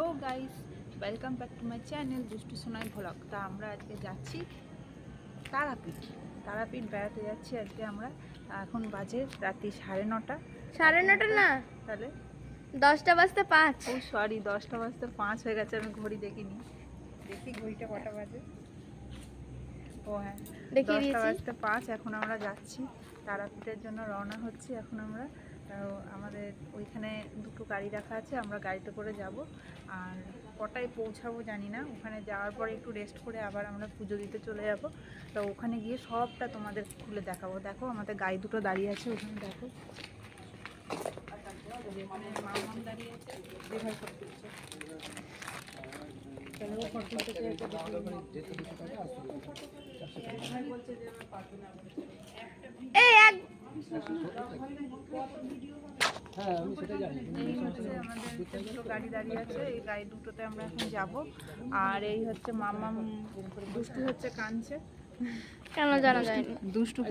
Hello guys, welcome back to my channel দুষ্টু Sonai vlog. তা আমরা আজকে যাচ্ছি তারাপীঠ বেড়াতে যাচ্ছি আজকে আমরা। এখন বাজে রাত্রি 9:30। 9:30 না, তাহলে 10টা বাজতে 5। ও সরি, 10টা বাজতে 5 হয়ে গেছে। আমি ঘড়ি দেখিনি, দেখি ঘড়িটা কটা বাজে। ও হ্যাঁ, 10টা বাজতে 5। এখন আমরা যাচ্ছি তারাপীঠের জন্য, রওনা হচ্ছি এখন আমরা। আমাদের ওইখানে দুটো গাড়ি রাখা আছে, আমরা গাড়িতে করে যাব। আর কটায় পৌঁছাবো জানি না। ওখানে যাওয়ার পরে একটু রেস্ট করে আবার আমরা পুজো দিতে চলে যাব। তো ওখানে গিয়ে সবটা তোমাদের খুলে দেখাবো। দেখো আমাদের গাড়ি দুটো দাঁড়িয়ে আছে ওখানে, দেখো ওখানে মামাম দাঁড়িয়ে আছে। যেভাবে ফটো তুলছে, ফটো তুলতে বলছে যে আমার পারবে না। এই এক আমাদের দুটো গাড়ি দাঁড়িয়ে আছে, এই গাড়ি দুটোতে আমরা এখন যাব। আর এই হচ্ছে মামাম, দুষ্টু হচ্ছে কাঁদছে। কেন জানা যায় না, দুষ্টু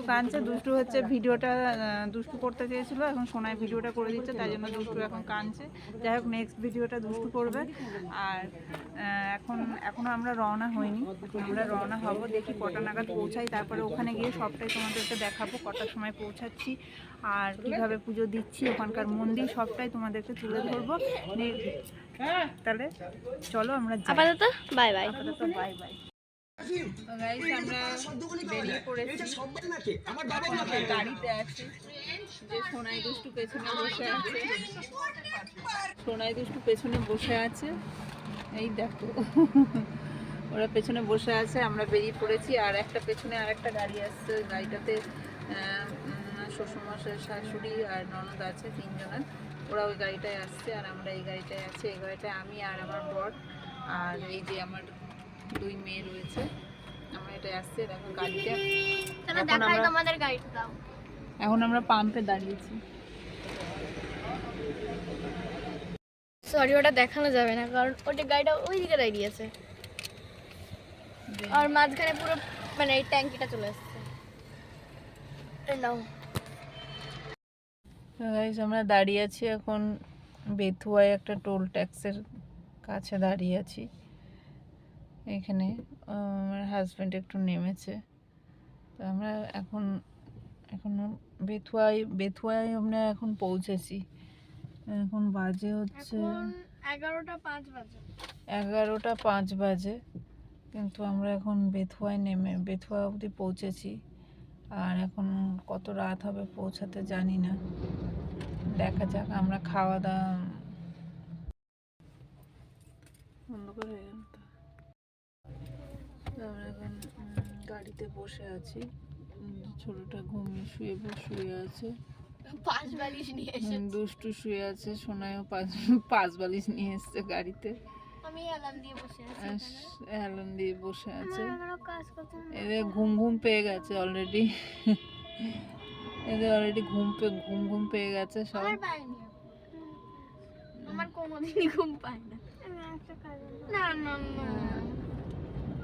কাঁদছে। দুষ্টু হচ্ছে ভিডিওটা দুষ্টু করতে চেয়েছিল, এখন সোনাই ভিডিওটা করে দিচ্ছে, তাই জন্য দুষ্টু এখন কাঁদছে। যাই হোক, নেক্সট ভিডিওটা দুষ্টু করবে। আর এখনো আমরা রওনা হইনি, আমরা রওনা হব। দেখি কটা নাগাদ পৌঁছাই, তারপরে ওখানে গিয়ে সবটাই তোমাদেরকে দেখাবো, কটার সময় পৌঁছাচ্ছি আর কিভাবে পুজো দিচ্ছি, ওখানকার মন্দির সবটাই তোমাদেরকে তুলে ধরবো। তাহলে চলো আমরা আপাতত বাই বাই। Bye bye. আমরা বেরিয়ে পড়েছি, গাড়িতে আছি। যে সোনাই দুষ্টু পেছনে বসে আছে, এই দেখো ওরা পেছনে বসে আছে। আমরা বেরিয়ে পড়েছি, আর একটা পেছনে আর একটা গাড়ি আসছে। ওই গাড়িটাতে শ্বশুরমশাই, শাশুড়ি আর ননদ আছে, 3 জনের। ওরা ওই গাড়িটায় আসছে আর আমরা এই গাড়িটায় আছি। এই গাড়িটায় আমি আর আমার বর আর এই যে আমার 2 মেয়ে রয়েছে। আমরা এটা আসছে, দেখো গাড়িটা। এখন আমরা পাম্পে দাঁড়িয়েছি। সরি, ওটা দেখানো যাবে না, কারণ ওটা গাড়িটা ওই দিকে দাঁড়িয়ে আছে আর মাঝখানে পুরো মানে এই ট্যাঙ্কিটা চলে আসছে। নাও গাইস, আমরা দাঁড়িয়ে আছি এখন বেথুয়ায় একটা টোল ট্যাক্সের কাছে দাঁড়িয়ে আছি। এখানে আমার হাজব্যান্ড একটু নেমেছে। তো আমরা এখন বেথুয়ায় আমরা এখন পৌঁছেছি। এখন বাজে হচ্ছে 11:05 বাজে। 11:05 বাজে, কিন্তু আমরা এখন বেথুয়া অবধি পৌঁছেছি। আর এখন কত রাত হবে পৌঁছাতে জানি না, দেখা যাক। আমরা খাওয়া দাওয়া অন্ধকার হয়ে গেল। তো আমরা এখন গাড়িতে বসে আছি। ছোটটা শুয়ে আছে, 5 বালিশ নিয়ে এসেছে। দুষ্টু শুয়ে আছে, সোনাইও 5 বালিশ নিয়ে এসছে গাড়িতে। আমি অ্যালার্ম দিয়ে বসে আছি। এদের ঘুম পেয়ে গেছে অলরেডি। ঘুম পেয়ে গেছে সব। আমার কোনোদিনই ঘুম পায় না। না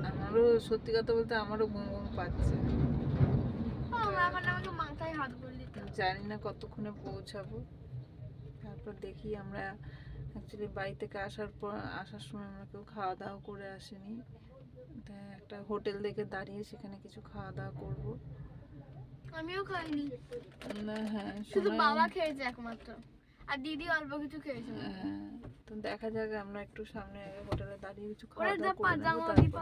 আমারও সত্যি কথা বলতে আমারও ঘুম পাচ্ছে। আমাকে মাথায় হাত বললি, জানি না কতক্ষণে পৌঁছাবো। তারপর দেখি। আমরা অ্যাকচুয়ালি বাড়ি থেকে আসার সময় আমরা কেউ খাওয়া দাওয়া করে আসিনি। একটা হোটেল দেখে দাঁড়িয়ে সেখানে কিছু খাওয়া দাওয়া করবো। আমিও খাইনি না, হ্যাঁ, শুধু বাবা খেয়েছে একমাত্র, আর দিদি অল্প কিছু খেয়েছে। হ্যাঁ, তো দেখা যাক। আমরা একটু সামনে হোটেলে দাঁড়িয়ে কিছু খাওয়া দাওয়া করে নেবো।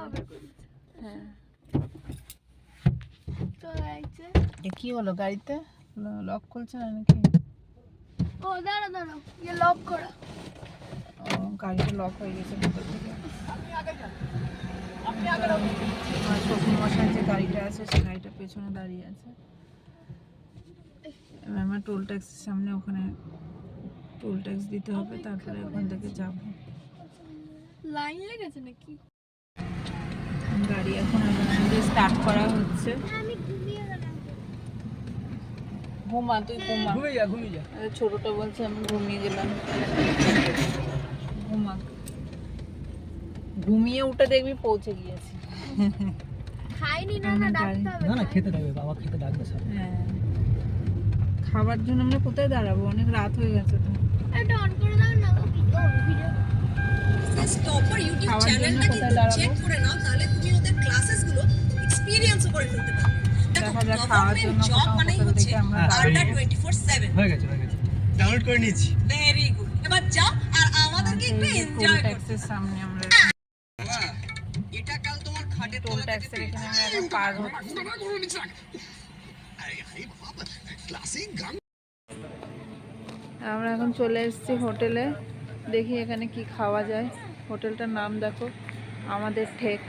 হ্যাঁ, কি হলো গাড়িতে? লক খুলছে না নাকি? ও দাঁড়া, লক করা। ও, গাড়িটা লক হয়ে গেছে ভিতর থেকে। আমার শ্বশুরমশাই যে গাড়িটা আছে সেই গাড়িটা পেছনে দাঁড়িয়ে আছে। এবার আমরা টোল ট্যাক্সের সামনে, ওখানে টোল ট্যাক্স দিতে হবে, তারপরে ওখান থেকে যাব। লাইন লেগেছে নাকি? গাড়ি এখন আমাদের স্টার্ট করা হচ্ছে। তুই ঘুমিয়ে যা। ছোটটা বলছে আমি ঘুমিয়ে গেলাম। ঘুমিয়ে উঠে দেখবি পৌঁছে গিয়েছি। খাইনি না, ডাকতে হবে না, খেতে ডাকবে, বাবা খেতে ডাকবে সব। হ্যাঁ, খাবার জন্য আমরা কোথায় দাঁড়াবো? অনেক রাত হয়ে গেছে তো। এটা অন করে দাও না, ভিডিও খাওয়ার জন্য কোথায় দাঁড়াবো দেখা যাক খাওয়ার জন্য কোথাও হোটেল দেখে আমরা দাঁড়াবো। হয়ে গেছে ডাউনলোড করে নিয়েছি। এবার যাও আর আমাদেরকে একটু টোল এনজয় করতে ট্যাক্সের সামনে আমরা এটা কাল তোমার খাটে টোল ট্যাক্সের এখানে আমরা এখন পার হচ্ছি। আমরা এখন চলে এসেছি হোটেলে, দেখি এখানে কি খাওয়া যায়। হোটেলটার নাম দেখো, আমাদের ঠেক।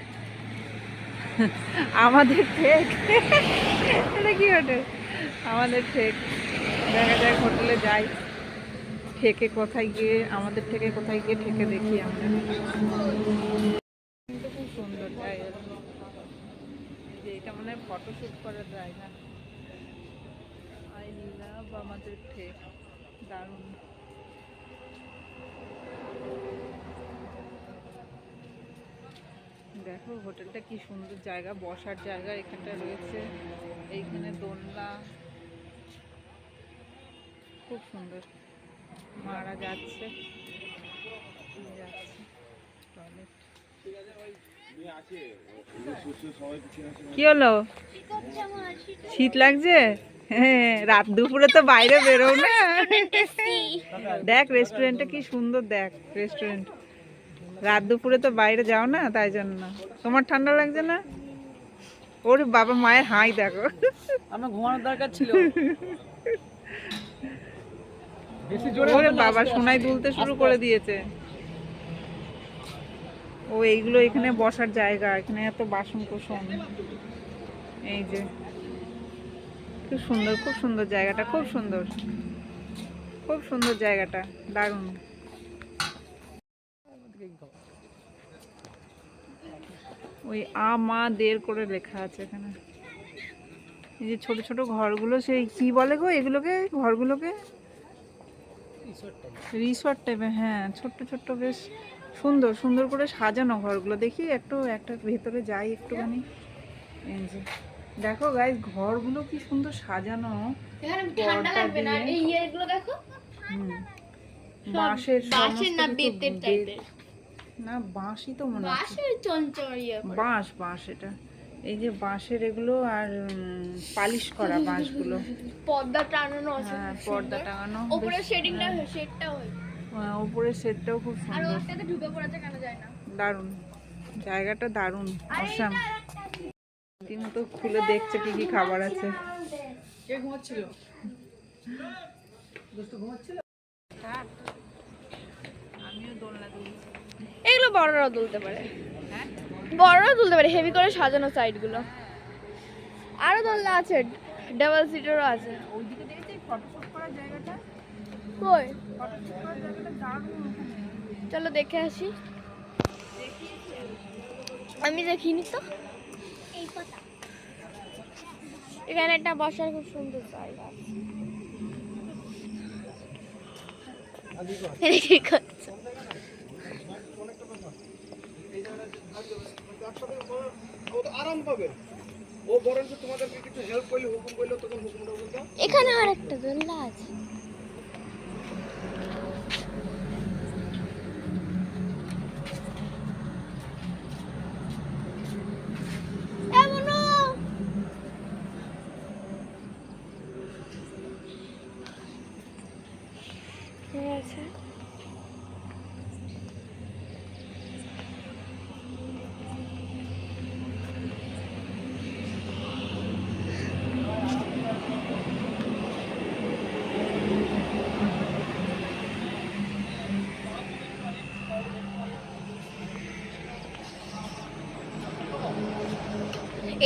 আমাদের ঠেক, এটা কি হোটেল? আমাদের ঠেক। দেখা যাক হোটেলে যাই, ঠেকে কোথায় গিয়ে, আমাদের থেকে কোথায় গিয়ে ঠেকে দেখি আমরা। কিন্তু খুব সুন্দর জায়গা, যে এটা মনে হয় ফটোশ্যুট করার জায়গা। আই লাভ আমাদের ঠেক, দারুণ। দেখো হোটেলটা কি সুন্দর জায়গা, বসার জায়গা এখানটা রয়েছে, এইখানে দোলনা, খুব সুন্দর। মারা যাচ্ছে টয়লেট। কি হলো, শীত লাগছে? হ্যাঁ, রাত দুপুরে তো বাইরে বেরো না। দেখ রেস্টুরেন্টটা কি সুন্দর, দেখ রেস্টুরেন্ট। রাত দুপুরে তো বাইরে যাও না, তাই জন্য। তোমার ঠান্ডা লাগছে না? ওর বাবা মায়ের হাই দেখো। আমার ঘুমানোর দরকার ছিল। ওরে বাবা সোনাই দুলতে শুরু করে দিয়েছে। ও এইগুলো এখানে বসার জায়গা, এখানে এত বাসন কোসন। এই যে খুব সুন্দর, খুব সুন্দর জায়গাটা, খুব সুন্দর, খুব সুন্দর জায়গাটা, দারুণ। ওই আমাদের করে লেখা আছে এখানে। এই যে ছোট ছোট ঘরগুলো, সেই কি বলে গো এগুলোকে, ঘরগুলোকে? রিসর্ট টাইপের। হ্যাঁ, ছোট্ট ছোট্ট, বেশ সুন্দর সুন্দর করে সাজানো ঘরগুলো। দেখি একটু একটা ভেতরে যাই একটুখানি। এই যে দেখো গাইস, ঘরগুলো কি সুন্দর সাজানো। পর্দা দিয়ে, বাঁশের না, বাঁশই তো মনে হচ্ছে, বাঁশ বাঁশ এটা। এই যে বাঁশের এগুলো, আর পালিশ করা বাঁশগুলো, পর্দা টানানো আছে। হ্যাঁ, পর্দা টাঙানো। উপরে শেডিংটা, শেডটাও হয়। হ্যাঁ, উপরের সেটটাও খুব আর সুন্দর, ওটাতে ঢুকে পড়া যায়, কেন যায় না? দারুণ জায়গাটা, দারুণ অসাম। তিনি তো খুলে দেখছে কি কি খাবার আছে। কে ঘুমাচ্ছিল? দোস্ত ঘুমাচ্ছিল? আমিও দোলনা দুলছি। এগুলো বড়রাও তুলতে পারে, হ্যাঁ, বড়রাও তুলতে পারে, হেভি করে সাজানো সাইডগুলো। আরো দোলনা আছে, ডাবল সিটারও আছে। ওইদিকে দেখেছি ফটোশুট করার জায়গাটা, কই? ফটোশুট করার জায়গাটা দারুণ ওখানে। চলো দেখে আসি। আমি দেখিনি তো। এখানে একটা বসার খুব সুন্দর জায়গা আছে। এটা কি করছো? আরাম পাবে। ও বরঞ্চ তোমাদেরকে কিছু হেল্প করলে, হুকুম করলে তখন হুকুমটা বলতো। এখানে আর একটা দোলনা আছে। আছে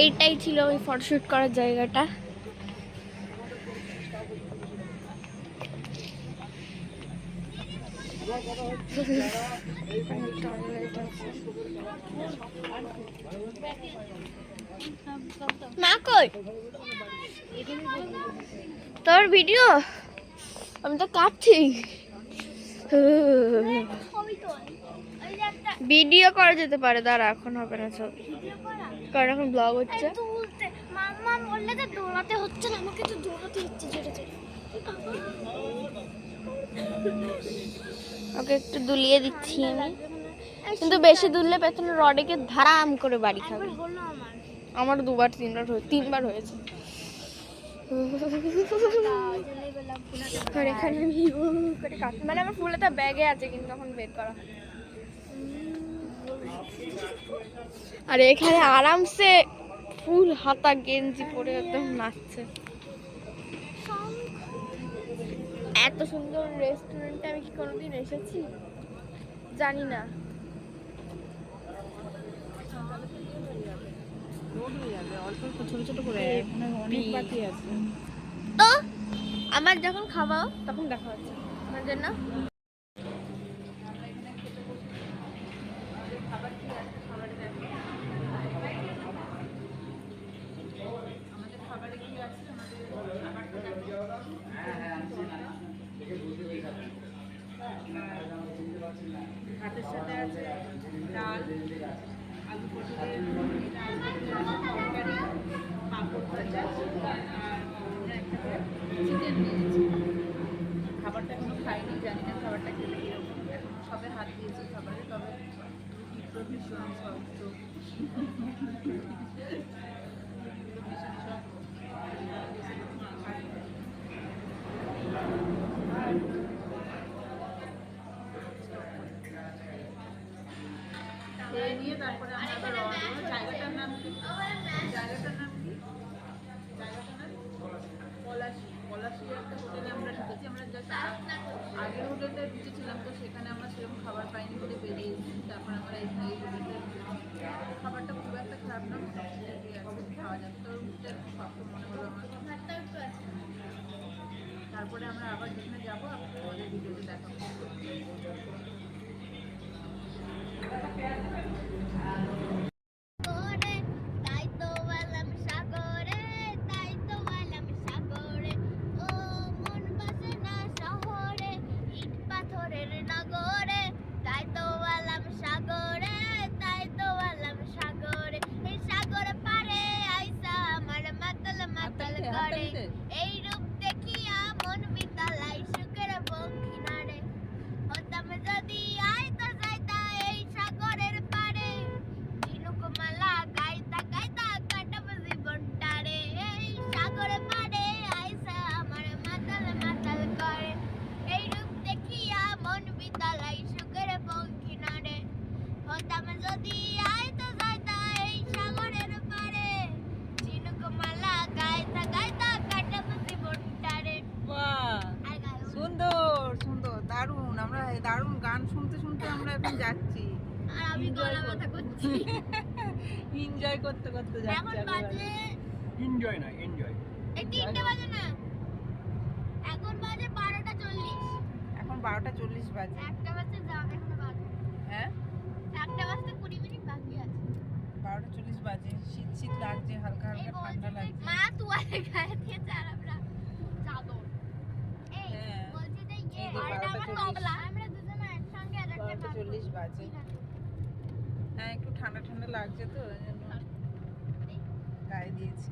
এইটাই ছিল ওই ফটোশুট করার জায়গাটা। মা কই তোর ভিডিও? আমি তো কাটছি। ভিডিও করা যেতে পারে, দাঁড়া এখন হবে না ছবি, কারণ এখন ব্লগ হচ্ছে। মাম্মা বললে যে দৌড়াতে হচ্ছে না, আমাকে তো দৌড়াতে হচ্ছে জোরে জোরে। ওকে একটু দুলিয়ে দিচ্ছি আমি। কিন্তু বেশি দুললে পেছনে রডেকে ধারাম করে বাড়ি খাবে। একবার হলো আমার। আমার 2বার 3বার হয়েছে। আর এখানে আমি করে কাটতে মানে আমার ফুলটা ব্যাগে আছে কিন্তু এখন বের করা হয়। আর এখানে আরামসে ফুল হাতা গেঞ্জি পরে একদম নাচছে। এত সুন্দর রেস্টুরেন্টে আমি কি কোনোদিন এসেছি জানি না। ছোট ছোট করে অনেক বাকি আছে। তো আমার যখন খাওয়াও তখন দেখা হচ্ছে আমার জন্য। ভাতের সাথে আছে ডাল, আলু পটলের তরকারি, পাঁপড় ভাজা আর চিকেন নিয়েছি। খাবারটা এখনো খাইনি, জানি না খাবারটা খেলে কীরকম। এখন সবে হাত দিয়েছি খাবারে, তবে রুটিগুলো ভীষণ শক্ত, ভীষণ শক্ত। খেয়ে নিয়ে তারপরে আমরা আবার রওনা দেবো। জায়গাটার নাম কি? জায়গাটার নাম কি? জায়গাটার নাম পলাশী। পলাশী একটা হোটেলে আমরা ঢুকেছি। আমরা জাস্ট আগের হোটেলটায় ঢুকেছিলাম, তো সেখানে আমরা সেরকম খাবার পাইনি বলে বেরিয়ে এসেছি। তারপর আমরা এই হোটেলটায় খাবারটা খুব একটা খারাপ না, মোটামুটি আছে, খাওয়া যাবে। তো রুটিটা একটু শক্ত মনে হলো আমার। তারপরে আমরা আবার যেখানে যাবো আমাদের ভিডিওতে দেখাবো। তাই তো বললাম সাগরে, তাই তো বললাম সাগরে, ও মন বাসে না শহরে, ইট পাথরের নগরে, তাই তো বললাম সাগরে, তাই তো বললাম সাগরে, এই সাগর পারে আইসা আমার মাতাল মাতাল করে, এই রূপ দেখিয়া মন বিতালাই সুখের বক্ষিণারে, হতাম যদি আইতা যাইতা এই সাগরের পারে, ঝিনুক মালা গাইতা গাইতা কাটাব জীবনটারে, এই সাগর পারে আইসা আমার মাতাল মাতাল করে, এই রূপ দেখিয়া মন বিতালাই সুখের বক্ষিণারে, হতাম যদি আইতা যাইতা এই সাগরের পারে, ঝিনুক মালা গাইতা গাইতা কাটাব জীবনটারে। বাহ, আর গাইবো না। সুন্দর সুন্দর, দারুণ। আমরা দারুণ গান শুনতে শুনতে আমরা এখন যাচ্ছি, আর আমি গলা ব্যথা করছি। এনজয় করতে করতে যাচ্ছি। এখন বাজে এনজয় না এনজয়। এই 3টে বাজে না, এখন বাজে 12:40। এখন 12:40 বাজে। 1টা বাজতে যাবে এখন বাজে। হ্যাঁ, 1টা বাজতে 20 মিনিট বাকি আছে। 12:40 বাজে। শীত শীত লাগছে, হালকা এই হালকা ঠান্ডা বলছি যে লাগছে। মা তুয়ালে গায়ে দিয়েছে আর আমরা চাদর। এই হ্যাঁ। বলছি যে এই যে আর এটা আমার 12:40 তবলা, আমরা দুজনে একসঙ্গে আর একটা 12:40 বাজে। হ্যাঁ, একটু ঠান্ডা ঠান্ডা লাগছে তো ওই জন্য গায়ে দিয়েছি।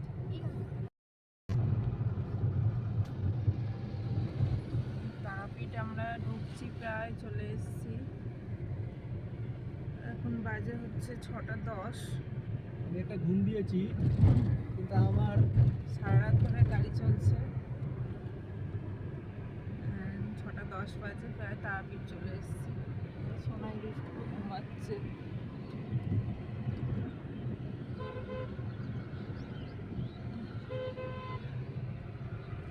তারাপীঠ আমরা ঢুকছি, প্রায় চলে এসেছি। এখন বাজে হচ্ছে 6:10। আমি একটা ঘুম দিয়েছি কিন্তু আমার সারা রাত ধরে গাড়ি চলছে। 6:10 বাজে, প্রায় তারাপীঠ চলে এসেছি। সোনাই দুষ্টু ঘুমাচ্ছে।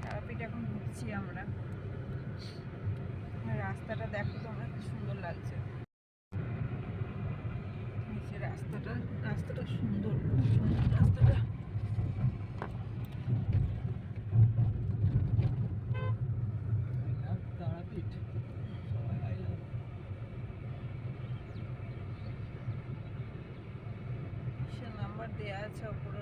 তারাপীঠ এখন ঘুরছি আমরা। আর রাস্তাটা দেখো তোমরা, কি সুন্দর লাগছে। এই যে রাস্তাটা সুন্দর, খুব সুন্দর রাস্তাটা। তারাপীঠ সে নাম্বার দেয়া আছে ওপরে।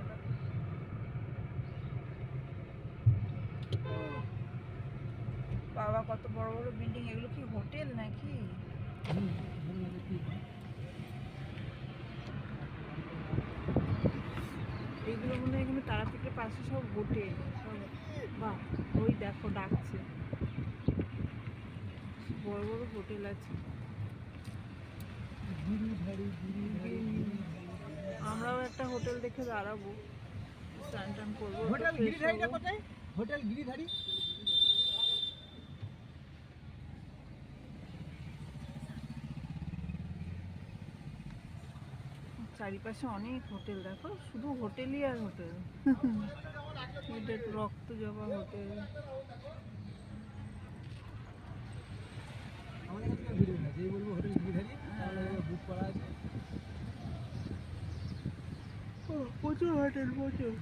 বাবা, কত বড় বড় বিল্ডিং! এগুলো কি হোটেল নাকি? এইগুলো মনে হয় এখানে তারাপীঠের পাশে সব হোটেল। বাহ, ওই দেখো ডাকছে। বড় বড় হোটেল আছে। আমরাও একটা হোটেল দেখে দাঁড়াবো, স্নান টান করবো, হোটেল একটু fresh গিরিধারীটা হবো। কোথায়? হোটেল গিরিধারী? চারিপাশে অনেক হোটেল, দেখো শুধু হোটেলই আর হোটেল। এটা তো রক্ত জবা হোটেল। আমাদের কাছে ভিড় না, যেই বলবো হোটেল গিরিধারী তাহলে বুক করা আছে। প্রচুর হোটেল, প্রচুর।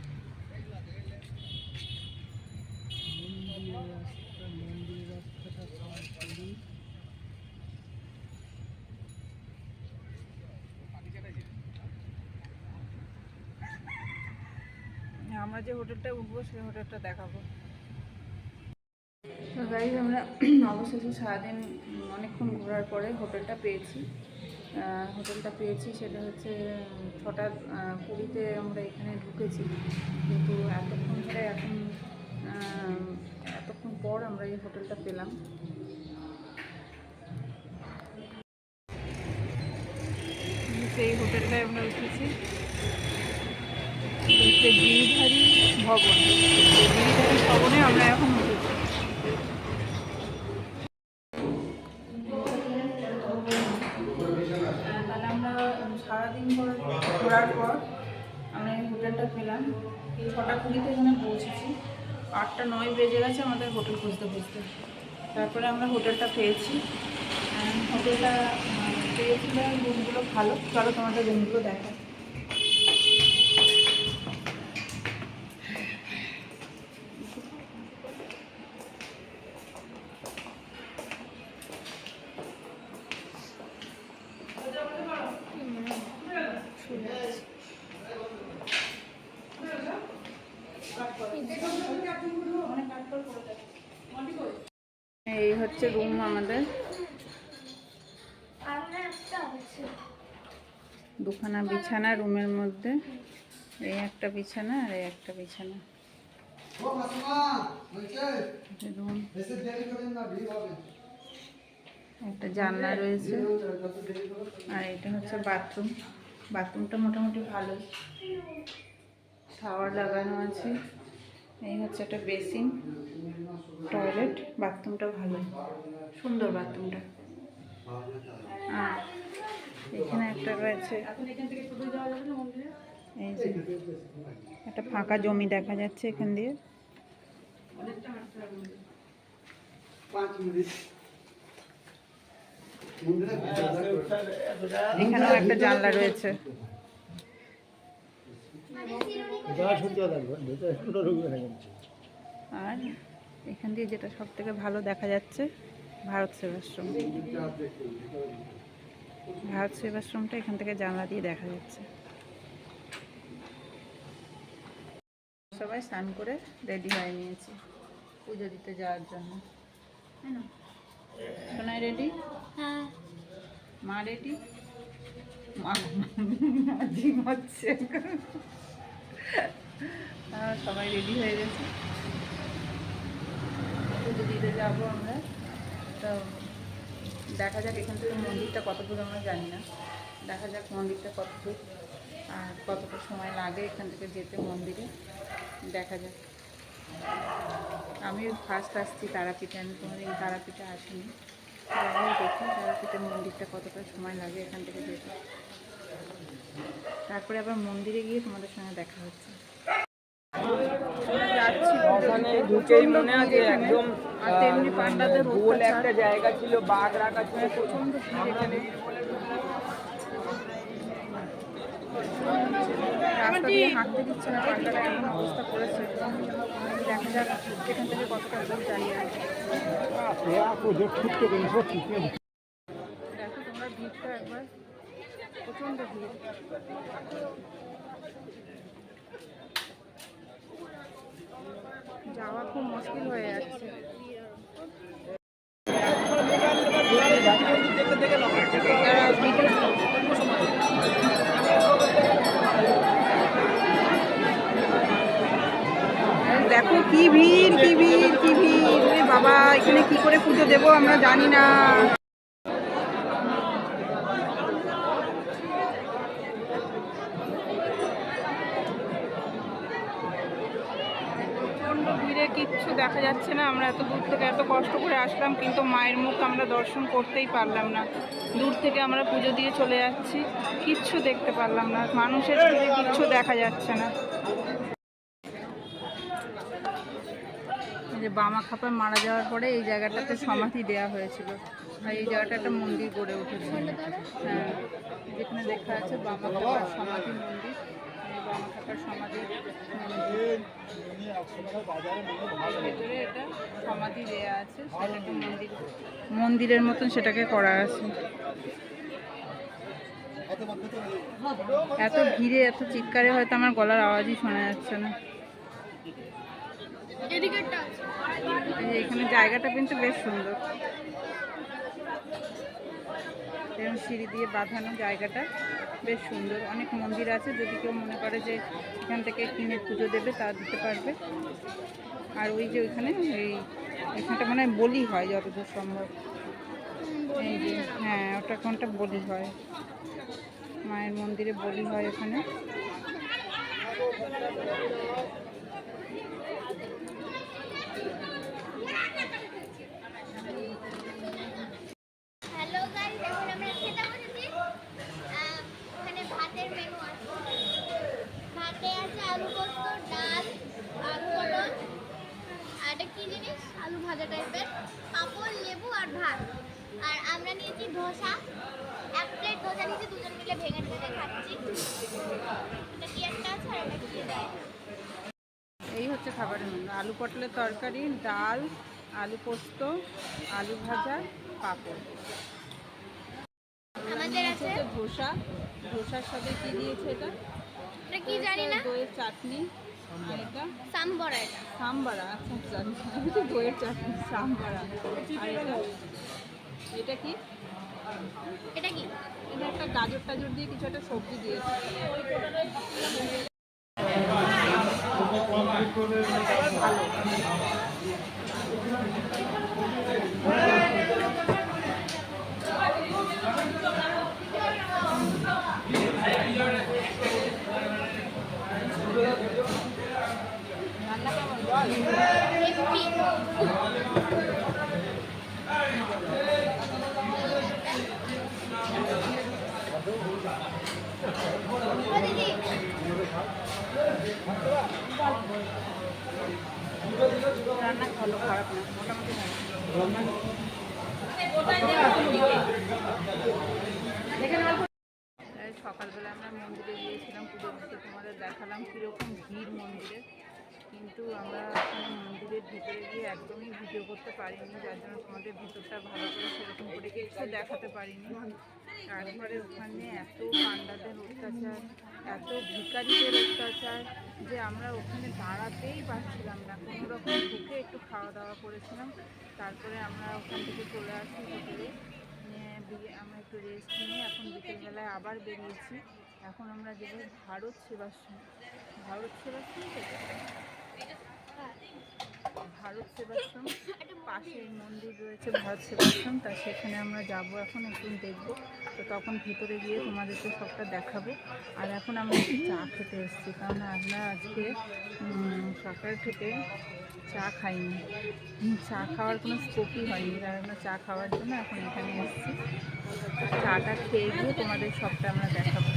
মন্দিরের রাস্তাটা পার করি। আমরা যে হোটেলটায় উঠবো সেই হোটেলটা দেখাবো। গাইজ আমরা অবশেষে সারাদিন অনেকক্ষণ ঘোরার পরে হোটেলটা পেয়েছি। সেটা হচ্ছে 6টা 20-তে আমরা এখানে ঢুকেছি, কিন্তু এতক্ষণ পর আমরা এই হোটেলটা পেলাম। সেই হোটেলটায় আমরা উঠেছি, হচ্ছে গিরিধারী ভবন। গিরিধারী ভবনে আমরা এখন উঠেছি। তাহলে আমরা সারাদিন ঘোরার পর আমরা এই হোটেলটা পেলাম। 6টা 20-তে এখানে পৌঁছেছি, 8টা 9 বেজে গেছে আমাদের হোটেল খুঁজতে খুঁজতে। তারপরে আমরা হোটেলটা পেয়েছি। হোটেলটা পেয়েছিলাম, রুমগুলো ভালো। চলো তোমাদের রুমগুলো দেখো। এই হচ্ছে রুম আমাদের, দুখানা বিছানা রুমের মধ্যে। এই একটা বিছানা আর এই একটা বিছানা। রুম, একটা জানলা রয়েছে, আর এটা হচ্ছে বাথরুম। বাথরুমটা মোটামুটি ভালোই, শাওয়ার লাগানো আছে। এই হচ্ছে একটা বেসিন, টয়লেট। বাথরুমটা ভালো, সুন্দর বাথরুমটা। আর এখানে একটা রয়েছে, এই যে একটা ফাঁকা জমি দেখা যাচ্ছে এখান দিয়ে। এখানেও একটা জানলা রয়েছে। আর এখান দিয়ে যেটা সব থেকে ভালো দেখা যাচ্ছে, ভারত সেবাশ্রম। ভারত সেবাশ্রমটা এখান থেকে জানলা দিয়ে দেখা যাচ্ছে। সবাই স্নান করে রেডি হয়ে নিয়েছি পুজো দিতে যাওয়ার জন্য, তাই না? সোনাই রেডি? হ্যাঁ। মা রেডি? মা জিম হচ্ছে। সবাই রেডি হয়ে গেছে, পুজো দিতে যাবো আমরা। তো দেখা যাক এখান থেকে মন্দিরটা কত দূর আমরা জানি না। দেখা যাক মন্দিরটা কত দূর আর কতটা সময় লাগে এখান থেকে যেতে মন্দিরে, দেখা যাক। আমি ফার্স্ট আসছি তারাপীঠে, আমি কোনোদিন তারাপীঠে আসিনি। দেখি তারাপীঠের মন্দিরটা কতটা সময় লাগে এখান থেকে যেতে। তারপরে আবার মন্দিরে গিয়ে তোমাদের সঙ্গে দেখা হচ্ছে। ঢুকেই মনে আছে একদম আর তেমনি পান্ডাদের গোল একটা জায়গা ছিল, বাঘ রাখা ছিল, প্রচণ্ড ভিড় এখানে। রাস্তা দিয়ে হাঁটতে দিচ্ছে না, পান্ডারা এমন অবস্থা করেছে। দেখা যাক এখান থেকে কতটা দূর দাঁড়িয়ে আছে। দেখো তোমরা ভিড়টা একবার, প্রচণ্ড ভিড়। যাওয়া খুব মুশকিল হয়ে যাচ্ছে। দেখো কি ভিড়, কি ভিড়, কি ভিড়! রে বাবা, এখানে কি করে পুজো দেবো আমরা জানি না। কিচ্ছু দেখা যাচ্ছে না। আমরা এত দূর থেকে এত কষ্ট করে আসলাম, কিন্তু মায়ের মুখ আমরা দর্শন করতেই পারলাম না। দূর থেকে আমরা পুজো দিয়ে চলে যাচ্ছি, কিচ্ছু দেখতে পারলাম না, মানুষের চোখে কিচ্ছু দেখা যাচ্ছে না। এই যে বামা খাপা মারা যাওয়ার পরে এই জায়গাটাতে সমাধি দেওয়া হয়েছিল, আর এই জায়গাটা একটা মন্দির গড়ে উঠেছে। হ্যাঁ, যেখানে দেখা আছে বামা খাপার সমাধি মন্দির, এই বামা খাপার সমাধি ভেতরে এটা সমাধি দেওয়া আছে, সেটাকে মন্দিরের মতন সেটাকে করা আছে। এত ভিড়ে এত চিৎকারে হয়তো আমার গলার আওয়াজই শোনা যাচ্ছে না। এখানে জায়গাটা কিন্তু বেশ সুন্দর, এবং সিঁড়ি দিয়ে বাঁধানো জায়গাটা বেশ সুন্দর। অনেক মন্দির আছে, যদি কেউ মনে করে যে এখান থেকে কিনে পুজো দেবে তা দিতে পারবে। আর ওই যে ওইখানে এখানটা মানে বলি হয় যতদূর সম্ভব। এই যে হ্যাঁ, ওটা কোনটা বলি হয়, মায়ের মন্দিরে বলি হয় এখানে। হ্যালো গাইস, এখন আমরা খেতে বসেছি। ওখানে ভাতের মেনু আছে। ভাতে আছে আলু পোস্ত, ডাল, আলু পটল, আর এটা কি জিনিস, আলু ভাজা টাইপের, পাঁপড়, লেবু আর ভাত। আর আমরা নিয়েছি ধোসা, এক প্লেট ধোসা নিয়েছি, দুজন মিলে ভেঙে ভেঙে খাচ্ছি। এটা কি একটা আছে আর এটা কি দেয়। এই হচ্ছে খাবারের মেনু: আলু পটলের তরকারি, ডাল, আলু পোস্ত, আলু ভাজা, পাঁপড়। আমাদের আছে ধোসা, ধোসার সাথে কি দিয়েছে এটা? এটা কি জানি না, দইয়ের চাটনি। আর এটা সাম্বরা। এটা সাম্বারা। আচ্ছা আচ্ছা, আমি তো দইয়ের চাটনি, সাম্বারা। আর এটা কি? এটা কি? এটা একটা গাজর টাজর দিয়ে কিছু একটা সবজি দিয়েছে। রান্না ভালো, খারাপ না, মোটামুটি সকালবেলা আমরা মন্দিরে গিয়েছিলাম পুজো দিতে, তোমাদের দেখালাম কীরকম ভিড় মন্দিরে। কিন্তু আমরা মন্দিরের ভিতরে গিয়ে একদমই ভিডিও করতে পারিনি, যার জন্য তোমাদের ভিতরটা ভালো করে সেরকম করে কিছু দেখাতে পারিনি। তারপরে ওখানে এত পান্ডাদের অত্যাচার, এত ভিখারিদের অত্যাচার যে আমরা ওখানে দাঁড়াতেই পারছিলাম না। কোনো রকম ঢুকে একটু খাওয়া দাওয়া করেছিলাম, তারপরে আমরা ওখান থেকে চলে আসি হোটেলে। আমরা একটু রেস্ট নিয়ে এখন বিকেলবেলায় আবার বেরিয়েছি। এখন আমরা যাবো ভারত সেবাশ্রম। ভারত সেবাশ্রম পাশে মন্দির রয়েছে, ভারত সেবাশ্রম, তা সেখানে আমরা যাব এখন, একটু দেখবো। তো তখন ভেতরে গিয়ে তোমাদেরকে সবটা দেখাবো। আর এখন আমরা একটু চা খেতে এসেছি, কারণ আমরা আজকে সকাল থেকে চা খাইনি, চা খাওয়ার কোনো স্কোপই হয়নি, তাই আমরা চা খাওয়ার জন্য এখন এখানে এসেছি। চাটা খেয়ে গিয়ে তোমাদের সবটা আমরা দেখাবো।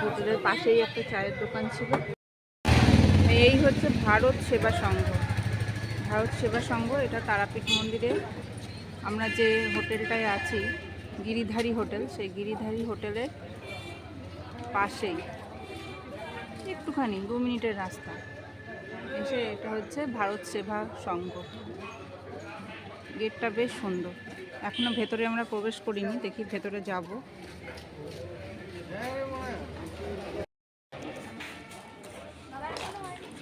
হোটেলের পাশেই একটা চায়ের দোকান ছিল। এই হচ্ছে ভারত সেবা সংঘ। ভারত সেবা সংঘ, এটা তারাপীঠ মন্দিরে আমরা যে হোটেলটায় আছি, গিরিধারী হোটেল, সেই গিরিধারী হোটেলের পাশেই একটুখানি 2 মিনিটের রাস্তা এসে এটা হচ্ছে ভারত সেবা সংঘ। গেটটা বেশ সুন্দর, এখনো ভেতরে আমরা প্রবেশ করিনি, দেখি ভেতরে যাব।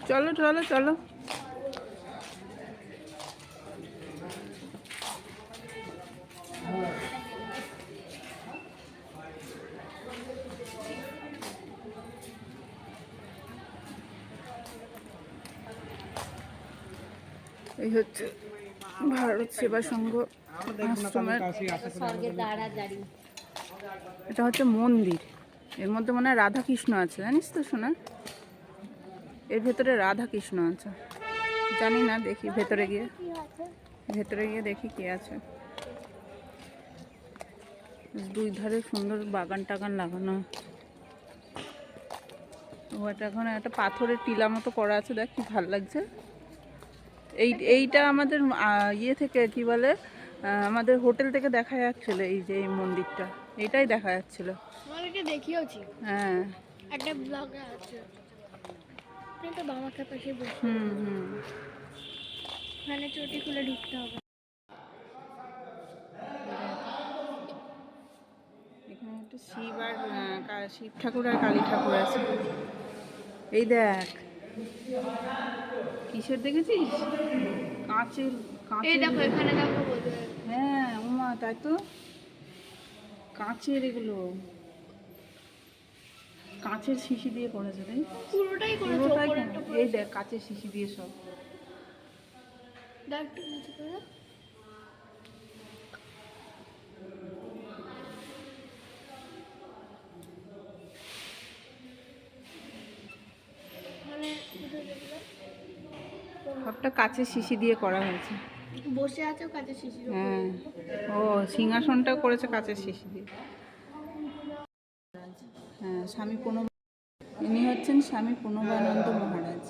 চলো চলো চলো। এই হচ্ছে ভারত সেবা সংঘ আশ্রমের, এটা হচ্ছে মন্দির। এর মধ্যে মনে হয় রাধা কৃষ্ণ আছে, জানিস তো শোনা? এর ভেতরে রাধা কৃষ্ণ আছে। জানি না, দেখি ভেতরে গিয়ে, কি আছে? ভেতরে গিয়ে দেখি কি আছে। দুই ধারে সুন্দর বাগান টাগান লাগানো। ওটা এখন একটা পাথরের টিলা মতো করা আছে, দেখ কি ভালো লাগছে। এইটা আমাদের ইয়ে থেকে কি বলে, আমাদের হোটেল থেকে দেখা যাচ্ছিল এই যে এই মন্দিরটা, এটাই দেখা যাচ্ছিল। আমার এটা দেখিয়েছি, হ্যাঁ একটা ব্লগে আছে। কিন্তু বামাকে পাশে বসে হুম। ওখানে চটি খুলে ঢুকতে হবে। এখানে একটা শিব আর শিব ঠাকুর আর কালী ঠাকুর আছে। এই দেখ কিসের দেখেছিস, কাঁচের এই কাঁচের। দেখো এখানে দেখো বলতে হ্যাঁ উমা, তাই তো, কাঁচের এগুলো, কাঁচের শিশি দিয়ে করেছে রে, পুরোটাই করেছে পুরোটাই উপরে কেন? একটা এই দেখ কাঁচের শিশি দিয়ে সব। দেখ একটু নিচে করে। মানে কোথায় দেখলে? সবটা কাঁচের শিশি দিয়ে করা হয়েছে। বসে আছে কাছে শিশির উপরে। হ্যাঁ, ও সিংহাসনটাও করেছে কাঁচের শিশি দিয়ে। হ্যাঁ, স্বামী প্রণব, ইনি হচ্ছেন স্বামী প্রণবানন্দ মহারাজ।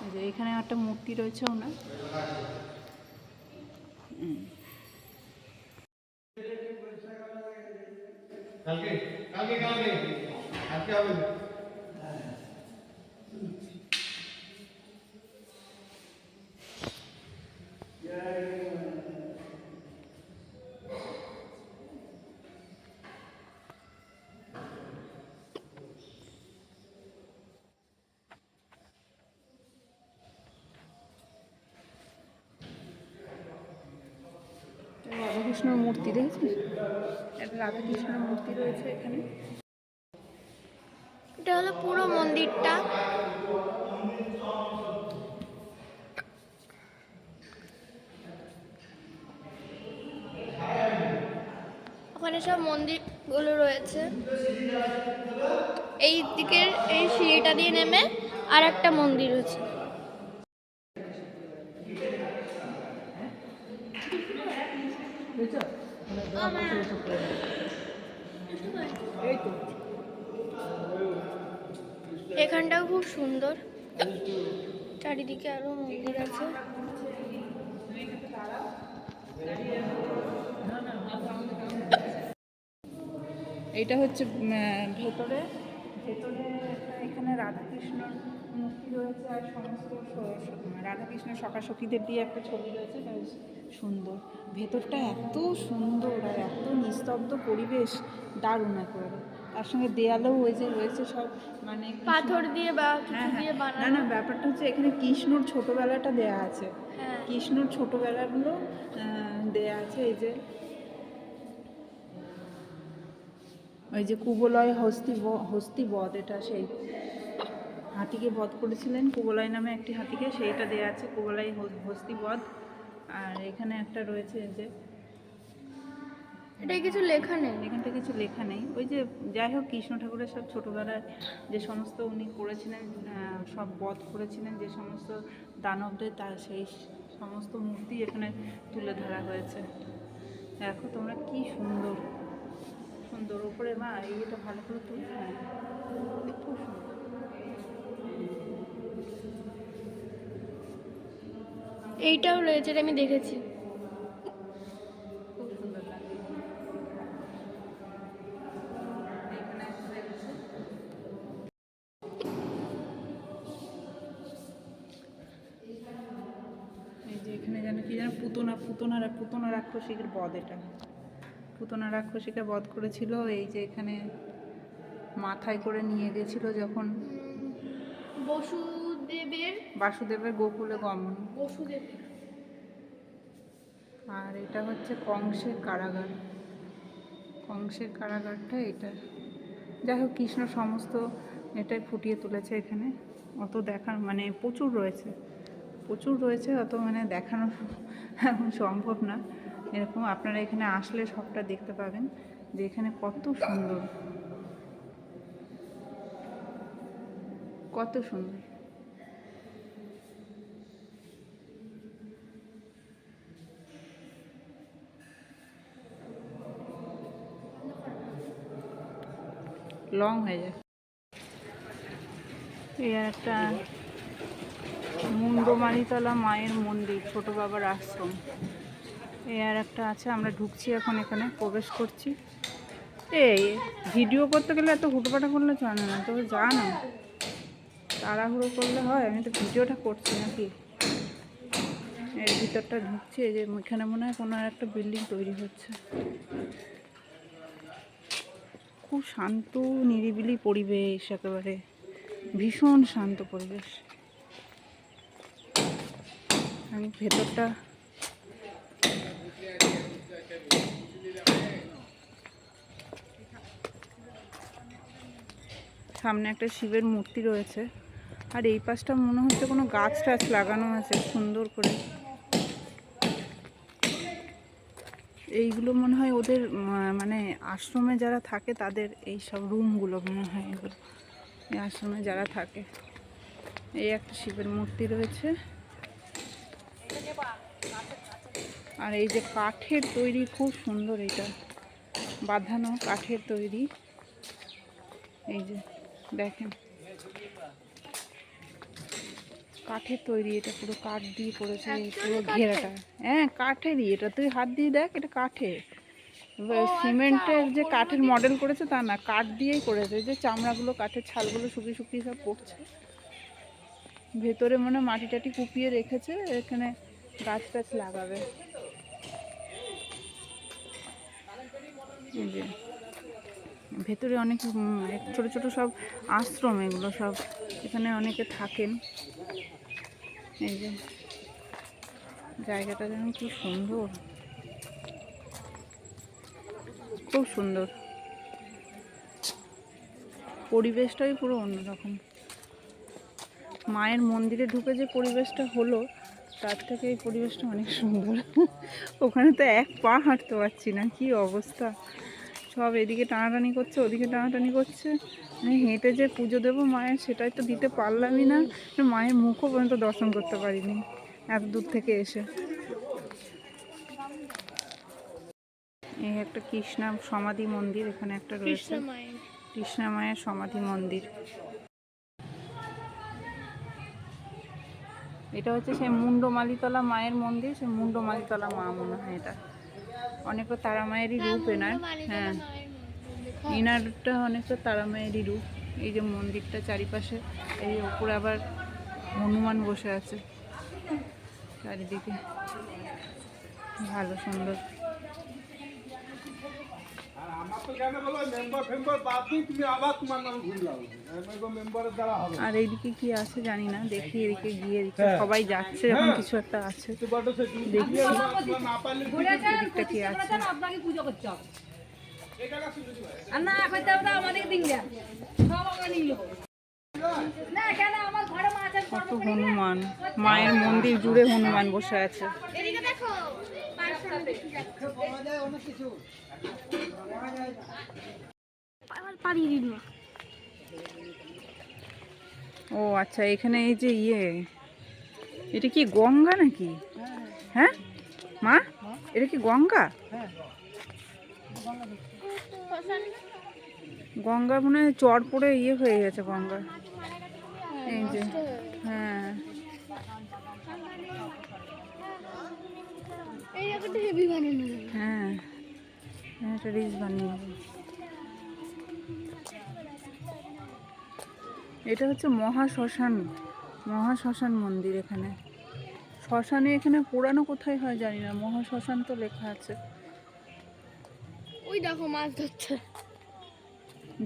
এই যে এখানে একটা মূর্তি রয়েছে ওনার। কালকে কালকে কালকে আজকে হবে। রাধাকৃষ্ণর মূর্তি দেখেছিস, একটা রাধাকৃষ্ণের মূর্তি রয়েছে এখানে। এটা হলো পুরো মন্দিরটা। ওখানে সব মন্দিরগুলো রয়েছে। এই দিকের এই সিঁড়িটা দিয়ে নেমে আর একটা মন্দির রয়েছে। এখানটাও খুব সুন্দর, চারিদিকে আরো মন্দির আছে। এইটা হচ্ছে ভেতরে, ভেতরে এখানে রাধাকৃষ্ণর মূর্তি রয়েছে আর সমস্ত রাধাকৃষ্ণের সখাসখীদের দিয়ে একটা ছবি রয়েছে, বেশ সুন্দর। ভেতরটা এত সুন্দর আর এত নিস্তব্ধ পরিবেশ, দারুণ একেবারে। তার সঙ্গে দেয়ালেও ওই যে রয়েছে সব মানে পাথর দিয়ে বা কিছু হ্যাঁ দিয়ে হ্যাঁ, না বানানো। না, ব্যাপারটা হচ্ছে এখানে কৃষ্ণর ছোটবেলাটা দেয়া আছে, হ্যাঁ, কৃষ্ণর ছোটবেলাগুলো দেয়া আছে। এই যে ওই যে কুবলয় হস্তিবধ, এটা সেই হাতিকে বধ করেছিলেন কুবলয় নামে একটি হাতিকে, সেইটা দেয়া আছে, কুবলয় হস্তিবধ। আর এখানে একটা রয়েছে যে, এটা কিছু লেখা নেই। এখানটা কিছু লেখা নেই। ওই যে যাই হোক, কৃষ্ণ ঠাকুরের সব ছোটোবেলায় যে সমস্ত উনি করেছিলেন, সব বধ করেছিলেন যে সমস্ত দানবদের, তার সেই সমস্ত মূর্তি এখানে তুলে ধরা হয়েছে। দেখো তোমরা কি সুন্দর সুন্দর উপরে, মা এইটা ভালো করে তুল। হ্যাঁ, খুব সুন্দর। এইটাও রয়েছে, এটা আমি দেখেছি। খুব সুন্দর লাগে। এখানে একটা রয়েছে। এই যে এখানে যেন কি যেন পুতনা রাক্ষসীর বধ, এটা পুতনা রাক্ষসীকে বধ করেছিল। এই যে এখানে মাথায় করে নিয়ে গেছিল যখন বাসুদেবের গোকুলে গমন। আর এটা হচ্ছে কংসের কারাগার, কংসের কারাগারটা এটা। যাই হোক, কৃষ্ণ সমস্ত এটাই ফুটিয়ে তুলেছে এখানে। অত দেখার মানে প্রচুর রয়েছে, অত মানে দেখানো এখন সম্ভব না। এরকম আপনারা এখানে আসলে সবটা দেখতে পাবেন যে এখানে কত সুন্দর, কত সুন্দর। লং হয়ে যায়। এই একটা মুন্ডমালিতলা মায়ের মন্দির, ছোট বাবার আশ্রম। এই আর একটা আছে, আমরা ঢুকছি এখন, এখানে প্রবেশ করছি। এই ভিডিও করতে গেলে এত হুটোপাটা করলে চলে না, তবে জানো তাড়াহুড়ো করলে হয়। আমি তো ভিডিওটা করছি নাকি। এর ভিতরটা ঢুকছি, এই যে এখানে মনে হয় কোনো একটা বিল্ডিং তৈরি হচ্ছে। খুব শান্ত নিরিবিলি পরিবেশ, একেবারে ভীষণ শান্ত পরিবেশ। আমি ভেতরটা সামনে একটা শিবের মূর্তি রয়েছে, আর এই পাশটা মনে হচ্ছে কোনো গাছ টাছ লাগানো আছে সুন্দর করে। এইগুলো মনে হয় ওদের মানে আশ্রমে যারা থাকে তাদের এই সব রুমগুলো মনে হয়, এগুলো এই আশ্রমে যারা থাকে। এই একটা শিবের মূর্তি রয়েছে, আর এই যে কাঠের তৈরি, খুব সুন্দর, এটা বাঁধানো কাঠের তৈরি। এই যে দেখেন কাঠের তৈরি, এটা পুরো কাঠ দিয়ে করেছে এই পুরো ঘেরাটা। হ্যাঁ কাঠেরই, এটা তুই হাত দিয়ে দেখ, এটা কাঠের। সিমেন্টের যে কাঠের মডেল করেছে তা না, কাঠ দিয়েই করেছে। এই যে চামড়াগুলো, কাঠের ছালগুলো শুকিয়ে শুকিয়ে সব পড়ছে। ভেতরে মনে মাটি টাটি কুপিয়ে রেখেছে, এখানে গাছ টাছ লাগাবে। এই যে ভেতরে অনেক ছোট ছোট সব আশ্রম, এগুলো সব, এখানে অনেকে থাকেন। এই যে জায়গাটা যেন কি সুন্দর, খুব সুন্দর পরিবেশটাই পুরো অন্যরকম। মায়ের মন্দিরে ঢুকে যে পরিবেশটা হলো, তার থেকে এই পরিবেশটা অনেক সুন্দর। ওখানে তো এক পা হাঁটতে পারছি না, কি অবস্থা। সব এদিকে টানাটানি করছে, ওদিকে টানাটানি করছে। আমি হেঁটে যে পুজো দেবো মায়ের, সেটাই তো দিতে পারলামই না। মায়ের মুখও পর্যন্ত দর্শন করতে পারিনি এত দূর থেকে এসে। এই একটা কৃষ্ণা সমাধি মন্দির এখানে একটা রয়েছে, কৃষ্ণা মায়ের সমাধি মন্দির। এটা হচ্ছে সেই মুন্ডমালিতলা মায়ের মন্দির, সেই মুন্ডমালিতলা মা মনে হয় এটা। অনেকটা তারা মায়েরই রূপ এনার। হ্যাঁ ইনারটা অনেকটা তারা মায়েরই রূপ। এই যে মন্দিরটা চারিপাশে, এই উপরে আবার হনুমান বসে আছে চারিদিকে, ভালো সুন্দর। আর এইদিকে কি আছে জানি না, দেখি এদিকে গিয়ে সবাই যাচ্ছে এখন, কিছু একটা আছে দেখি এদিকটা কি আছে। কত হনুমান, মায়ের মন্দির জুড়ে হনুমান বসে আছে। ও আচ্ছা, এখানে এই যে এটা কি গঙ্গা নাকি? হ্যাঁ মা, এটা কি গঙ্গা? গঙ্গা মনে হয় চর পড়ে হয়ে গেছে গঙ্গা। এই যে হ্যাঁ, হ্যাঁ এটা রিচ বানিয়ে হবে। এটা হচ্ছে মহাশ্মশান মন্দির। এখানে শ্মশানে, এখানে পোড়ানো কোথায় হয় জানি না, মহাশ্মশান তো লেখা আছে। ওই দেখো মাছ ধরছে।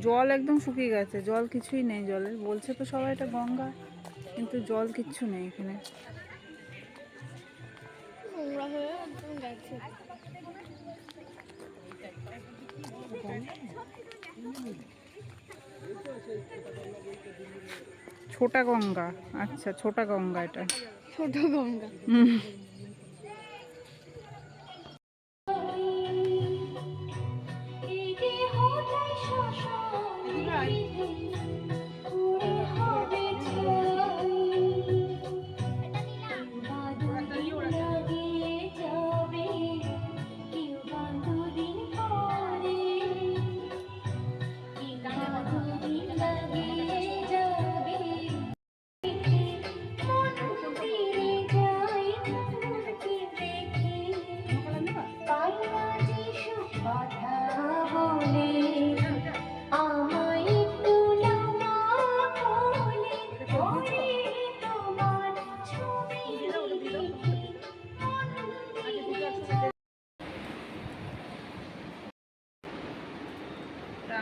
জল একদম শুকিয়ে গেছে, জল কিছুই নেই জলে। বলছে তো সবাই এটা গঙ্গা, কিন্তু জল কিচ্ছু নেই এখানে। ছোটা গঙ্গা, আচ্ছা ছোটা গঙ্গা, এটা ছোট গঙ্গা।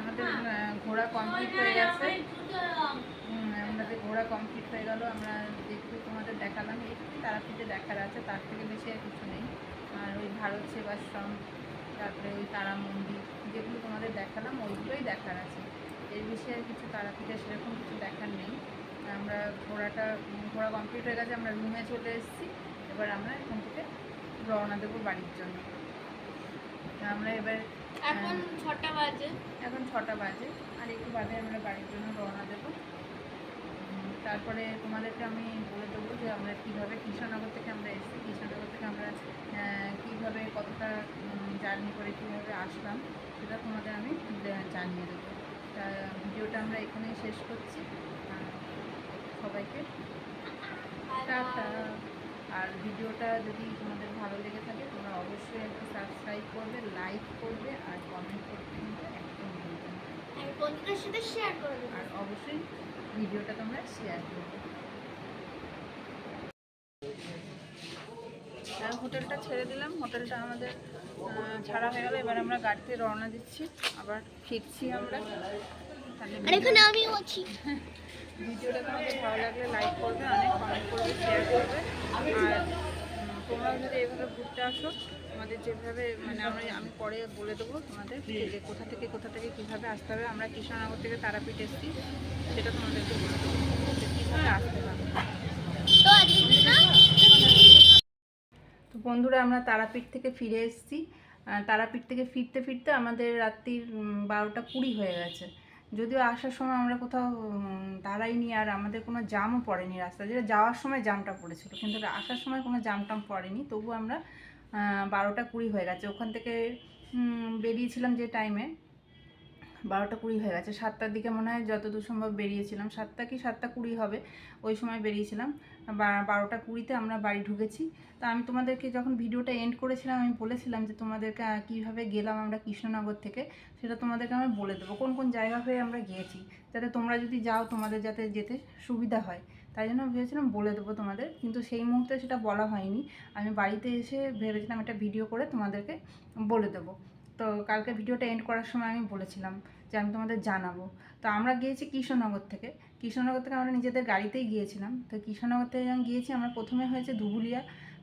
আমাদের ঘোরা কমপ্লিট হয়ে গেছে। আমাদের ঘোরা কমপ্লিট হয়ে গেল। আমরা যেটুকু তোমাদের দেখালাম এইটুকু তারাপীঠে দেখার আছে, তার থেকে বেশি আর কিছু নেই। আর ওই ভারত সেবাশ্রম, তারপরে ওই তারা মন্দির, যেগুলো তোমাদের দেখালাম ওইগুলোই দেখার আছে। এর বেশি আর কিছু তারাপীঠে সেরকম কিছু দেখার নেই। আমরা ঘোরা কমপ্লিট হয়ে গেছে, আমরা রুমে চলে এসেছি। এবার আমরা এখান থেকে রওনা দেবো বাড়ির জন্য। আমরা এবার এখন 6টা বাজে। এখন 6টা বাজে, আর একটু বাদে আমরা বাড়ির জন্য রওনা দেবো। তারপরে তোমাদেরকে আমি বলে দেবো যে আমরা কীভাবে কৃষ্ণনগর থেকে আমরা এসেছি, কৃষ্ণনগর থেকে আমরা কীভাবে কতটা জার্নি করে কীভাবে আসলাম সেটা তোমাদের আমি জানিয়ে দেবো। তা ভিডিওটা আমরা এখানেই শেষ করছি। সবাইকে টাটা। আর ভিডিওটা যদি তোমাদের ভালো লেগে থাকে তোমরা অবশ্যই একটা সাবস্ক্রাইব করবে, লাইক করবে আর কমেন্ট করতে কিন্তু একদম ভুলবে না। আর বন্ধুদের সাথে শেয়ার করে দেবো। আর অবশ্যই ভিডিওটা তোমরা শেয়ার করবে। আর হোটেলটা ছেড়ে দিলাম, হোটেলটা আমাদের ছাড়া হয়ে গেল। এবার আমরা গাড়িতে রওনা দিচ্ছি, আবার ফিরছি আমরা। তাহলে আর এখানে আমিও আছি। ভিডিওটা তোমাদের ভালো লাগলে লাইক করবে, অনেক কমেন্ট করবে, শেয়ার করবে। আর তোমরাও যদি এইভাবে ঘুরতে আসো, আমাদের যেভাবে মানে আমি পরে বলে দেবো তোমাদের যে কোথা থেকে কীভাবে আসতে হবে। আমরা কৃষ্ণনগর থেকে তারাপীঠ এসেছি, সেটা তোমাদেরকে বলে দেবো যে কীভাবে আসতে হবে। তো আজকে না তো বন্ধুরা, আমরা তারাপীঠ থেকে ফিরে এসেছি। তারাপীঠ থেকে ফিরতে ফিরতে আমাদের রাত্রির 12টা 20 হয়ে গেছে। যদিও আসার সময় আমরা কোথাও দাঁড়াইনি, আর আমাদের কোনো জামও পড়েনি রাস্তায়। যেটা যাওয়ার সময় জামটা পড়েছিল, কিন্তু আসার সময় কোনো জামটাম পড়েনি। তবু আমরা 12টা 20 হয়ে গেছে। ওখান থেকে বেরিয়েছিলাম যে টাইমে, 12টা 20 হয়ে গেছে। 7টার দিকে মনে হয় যতদূর সম্ভব বেরিয়েছিলাম, 7টা কি 7টা 20 হবে, ওই সময় বেরিয়েছিলাম। 12টা 20-তে আমরা বাড়ি ঢুকেছি। তা আমি তোমাদেরকে যখন ভিডিওটা এন্ড করেছিলাম আমি বলেছিলাম যে তোমাদেরকে কীভাবে গেলাম আমরা কৃষ্ণনগর থেকে, সেটা তোমাদেরকে আমি বলে দেবো কোন কোন জায়গা হয়ে আমরা গিয়েছি, যাতে তোমরা যদি যাও তোমাদের যাতে যেতে সুবিধা হয়। তাই জন্য ভেবেছিলাম বলে দেবো তোমাদের, কিন্তু সেই মুহূর্তে সেটা বলা হয়নি। আমি বাড়িতে এসে ভেবেছিলাম একটা ভিডিও করে তোমাদেরকে বলে দেবো। তো কালকে ভিডিওটা এন্ড করার সময় আমি বলেছিলাম যে আমি তোমাদের জানাবো। তো আমরা গিয়েছি কৃষ্ণনগর থেকে আমরা নিজেদের গাড়িতেই গিয়েছিলাম। তো কৃষ্ণনগর থেকে যখন গিয়েছি আমরা প্রথমে হয়েছে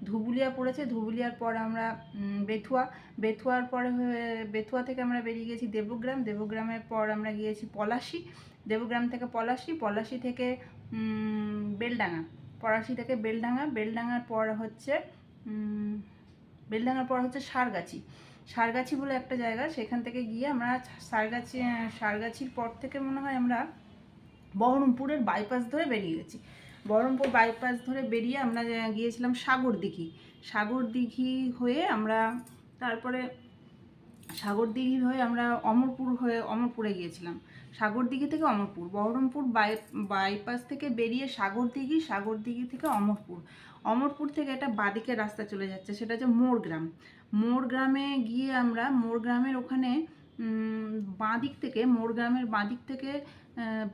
ধুবুলিয়া পড়েছে। ধুবুলিয়ার পর আমরা বেথুয়ার পরে বেথুয়া থেকে আমরা বেরিয়ে গেছি দেবগ্রামের পর আমরা গিয়েছি পলাশি, দেবগ্রাম থেকে পলাশি থেকে বেলডাঙা, বেলডাঙার পর হচ্ছে সারগাছি বলে একটা জায়গা। সেখান থেকে গিয়ে আমরা সারগাছির পর থেকে মনে হয় আমরা বহরমপুরের বাইপাস ধরে বেরিয়ে গেছি। বহরমপুর বাইপাস ধরে বেরিয়ে আমরা গিয়েছিলাম সাগরদিঘি হয়ে আমরা তারপরে সাগরদিঘি হয়ে আমরা অমরপুরে গিয়েছিলাম। সাগরদিঘি থেকে অমরপুর, বহরমপুর বাইপাস থেকে বেরিয়ে সাগরদিঘি থেকে অমরপুর থেকে একটা বাঁদিকের রাস্তা চলে যাচ্ছে, সেটা হচ্ছে মোরগ্রামে গিয়ে আমরা মোরগ্রামের ওখানে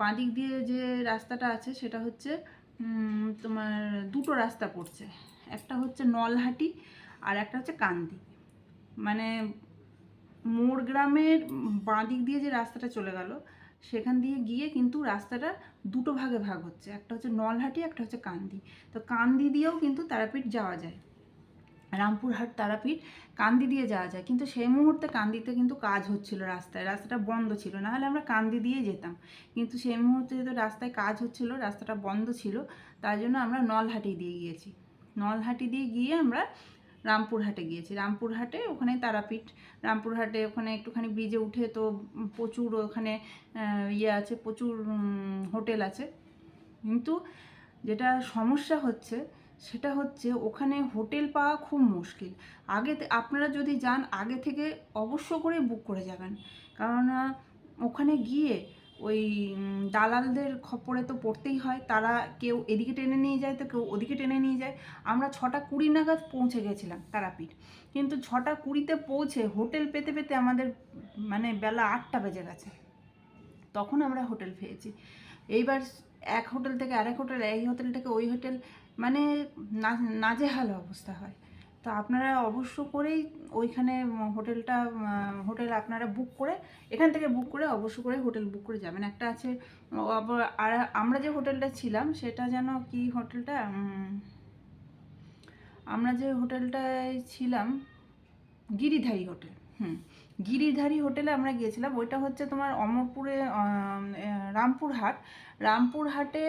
বাঁদিক দিয়ে যে রাস্তাটা আছে সেটা হচ্ছে তোমার দুটো রাস্তা পড়ছে, একটা হচ্ছে নলহাটি আর একটা হচ্ছে কান্দি। মানে মোরগ্রামের বাঁদিক দিয়ে যে রাস্তাটা চলে গেল সেখান দিয়ে গিয়ে কিন্তু রাস্তাটা দুটো ভাগে ভাগ হচ্ছে, একটা হচ্ছে নলহাটি, একটা হচ্ছে কান্দি। তো কান্দি দিয়েও কিন্তু তারাপীঠ যাওয়া যায়, রামপুরহাট তারাপীঠ কান্দি দিয়ে যাওয়া যায়। কিন্তু সেই মুহূর্তে কান্দিতে কিন্তু কাজ হচ্ছিল, রাস্তাটা বন্ধ ছিল, নাহলে আমরা কান্দি দিয়ে যেতাম। কিন্তু সেই মুহূর্তে যেহেতু রাস্তায় কাজ হচ্ছিল, রাস্তাটা বন্ধ ছিল, তার জন্য আমরা নলহাটি দিয়ে গিয়েছি। নলহাটি দিয়ে গিয়ে আমরা রামপুরহাটে গিয়েছি। রামপুরহাটে ওখানে তারাপীঠ, রামপুরহাটে ওখানে একটুখানি ব্রিজে উঠে তো প্রচুর ওখানে আছে, প্রচুর হোটেল আছে। কিন্তু যেটা সমস্যা হচ্ছে সেটা হচ্ছে ওখানে হোটেল পাওয়া খুব মুশকিল। আপনারা যদি যান আগে থেকে অবশ্য করে বুক করে যাবেন, কারণ ওখানে গিয়ে ওই দালালদের খপ্পরে তো পড়তেই হয়। তারা কেউ এদিকে টেনে নিয়ে যায় তো কেউ ওদিকে টেনে নিয়ে যায়। আমরা 6টা 20 নাগাদ পৌঁছে গেছিলাম তারাপীঠ, কিন্তু 6টা 20-তে পৌঁছে হোটেল পেতে পেতে আমাদের মানে বেলা 8টা বেজে গেছে। তখন আমরা হোটেল পেয়েছি। এইবার এক হোটেল থেকে আরেক হোটেল, এই হোটেল থেকে ওই হোটেল, মানে নাজেহাল অবস্থা হয়। তো আপনারা অবশ্য করেই ওইখানে হোটেল আপনারা বুক করে এখান থেকে বুক করে অবশ্য করে হোটেল বুক করে যাবেন। একটা আছে আর আমরা যে হোটেলটা ছিলাম সেটা যেন কি হোটেলটা, আমরা যে হোটেলটায় ছিলাম গিরিধারী হোটেল, গিরিধারী হোটেলে আমরা গিয়েছিলাম। ওইটা হচ্ছে তোমার অমরপুরে রামপুরহাটে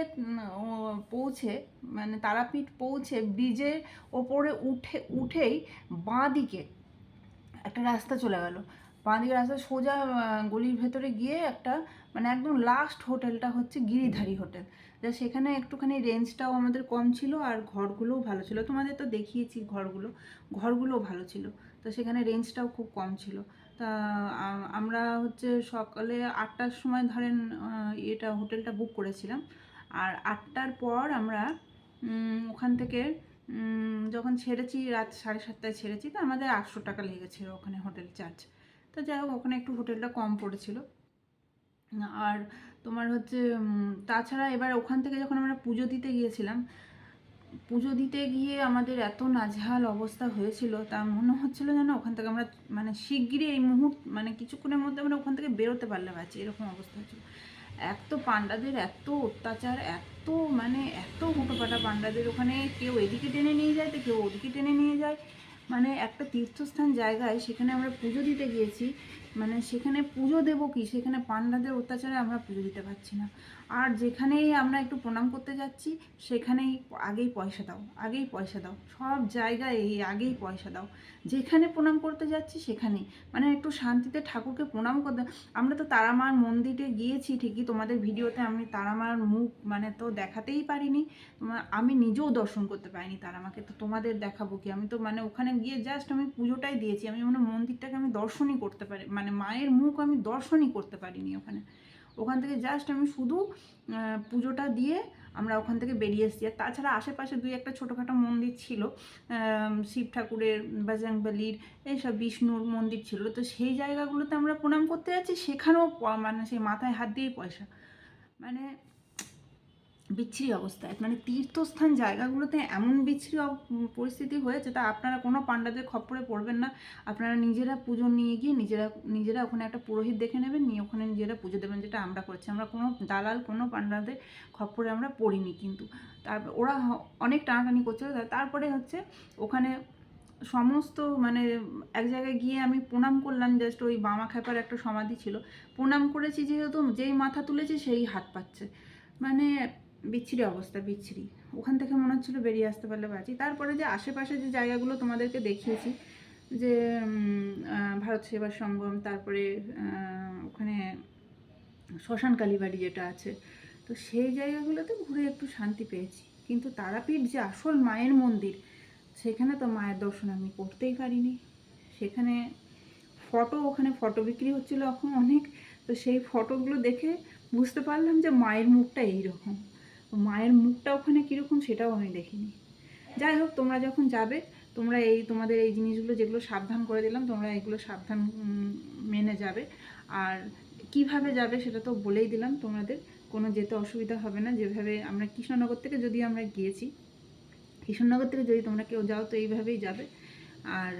পৌঁছে মানে তারাপীঠ পৌঁছে ব্রিজের ওপরে উঠেই বাঁ দিকে একটা রাস্তা চলে গেল, বাঁ দিকে রাস্তা সোজা গলির ভেতরে গিয়ে একটা মানে একদম লাস্ট হোটেলটা হচ্ছে গিরিধারী হোটেল। যা সেখানে একটুখানি রেঞ্জটাও আমাদের কম ছিল আর ঘরগুলোও ভালো ছিল, তোমাদের তো দেখিয়েছি ঘরগুলোও ভালো ছিল। তো সেখানে রেঞ্জটাও খুব কম ছিল। তা আমরা হচ্ছে সকালে 8টার সময় ধরেন এটা হোটেলটা বুক করেছিলাম, আর 8টার পর আমরা ওখান থেকে যখন ছেড়েছি রাত 7:30টায় ছেড়েছি, তো আমাদের 800 টাকা লেগেছিল ওখানে হোটেল চার্জ। তো যাই হোক ওখানে একটু হোটেলটা কম পড়েছিল। আর তোমার হচ্ছে তাছাড়া এবার ওখান থেকে যখন আমরা পুজো দিতে গিয়ে আমাদের এত নাজেহাল অবস্থা হয়েছিল, তা মনে হচ্ছিল যেন ওখান থেকে আমরা মানে শিগগিরই এই মানে কিছুক্ষণের মধ্যে আমরা ওখান থেকে বেরোতে পারলে বাঁচি, এরকম অবস্থা হয়েছিল। এত পান্ডাদের এত অত্যাচার, এত হুটোপাটা পান্ডাদের, ওখানে কেউ এদিকে টেনে নিয়ে যায় তো কেউ ওদিকে টেনে নিয়ে যায়। মানে একটা তীর্থস্থান জায়গায় সেখানে আমরা পুজো দিতে গিয়েছি, মানে সেখানে পুজো দেবো কি, সেখানে পান্ডাদের অত্যাচারে আমরা পুজো দিতে পারছি না। আর যেখানেই আমরা একটু প্রণাম করতে যাচ্ছি সেখানেই আগেই পয়সা দাও, সব জায়গায় এই আগেই পয়সা দাও। যেখানে প্রণাম করতে যাচ্ছি সেখানেই মানে একটু শান্তিতে ঠাকুরকে প্রণাম করতে। আমরা তো তারামার মন্দিরে গিয়েছি ঠিকই, তোমাদের ভিডিওতে আমি তারামার মুখ মানে তো দেখাতেই পারিনি, আমি নিজেও দর্শন করতে পারিনি তারামাকে, তো তোমাদের দেখাবো কি। আমি তো মানে ওখানে গিয়ে জাস্ট আমি পুজোটাই দিয়েছি, আমি মানে মন্দিরটাকে আমি দর্শনই করতে পারি, মানে মায়ের মুখ আমি দর্শনই করতে পারিনি ওখান থেকে জাস্ট আমি শুধু পুজোটা দিয়ে আমরা ওখান থেকে বেরিয়ে এসেছি। আর তাছাড়া আশেপাশে 2-1টা ছোটোখাটো মন্দির ছিল, শিব ঠাকুরের, বজরংবলির, এইসব বিষ্ণুর মন্দির ছিল। তো সেই জায়গাগুলোতে আমরা প্রণাম করতে যাচ্ছি, সেখানেও মানে সেই মাথায় হাত দিয়েই পয়সা, মানে বিচ্ছিরি অবস্থায়। মানে তীর্থস্থান জায়গাগুলোতে এমন বিচ্ছিরি পরিস্থিতি হয়েছে, তা আপনারা কোনো পান্ডাদের খপ্পরে পড়বেন না। আপনারা নিজেরা পুজো নিয়ে গিয়ে নিজেরা ওখানে একটা পুরোহিত দেখে নেবেন, নিয়ে ওখানে নিজেরা পুজো দেবেন, যেটা আমরা করছি। আমরা কোনো দালাল কোনো পান্ডাদের খপ্পরে আমরা পড়িনি। কিন্তু তারপর ওরা অনেক টানাটানি করছিল। তারপরে হচ্ছে ওখানে সমস্ত মানে এক জায়গায় গিয়ে আমি প্রণাম করলাম, জাস্ট ওই বামা খ্যাপার একটা সমাধি ছিল, প্রণাম করেছি, যেহেতু যেই মাথা তুলেছি সেই হাত পাচ্ছে, মানে বিচ্ছিরি অবস্থা, বিচ্ছিরি। ওখান থেকে মনে হচ্ছিলো বেরিয়ে আসতে পারলে বাঁচি। তারপরে যে আশেপাশে যে জায়গাগুলো তোমাদেরকে দেখিয়েছি, যে ভারত সেবা সঙ্গম, তারপরে ওখানে শ্মশান কালীবাড়ি যেটা আছে, তো সেই জায়গাগুলোতে ঘুরে একটু শান্তি পেয়েছি। কিন্তু তারাপীঠ যে আসল মায়ের মন্দির, সেখানে তো মায়ের দর্শন আমি করতেই পারিনি। সেখানে ওখানে ফটো বিক্রি হচ্ছিলো এখন অনেক, তো সেই ফটোগুলো দেখে বুঝতে পারলাম যে মায়ের মুখটা এইরকম, মায়ের মুখটা ওখানে কীরকম সেটাও আমি দেখিনি। যাই হোক, তোমরা যখন যাবে তোমরা তোমাদের এই জিনিসগুলো যেগুলো সাবধান করে দিলাম, তোমরা এগুলো সাবধান মেনে যাবে। আর কিভাবে যাবে সেটা তো বলেই দিলাম, তোমাদের কোনো যেতে অসুবিধা হবে না। যেভাবে আমরা কৃষ্ণনগর থেকে যদি আমরা গিয়েছি, কৃষ্ণনগর থেকে যদি তোমরা কেউ যাও তো এইভাবেই যাবে। আর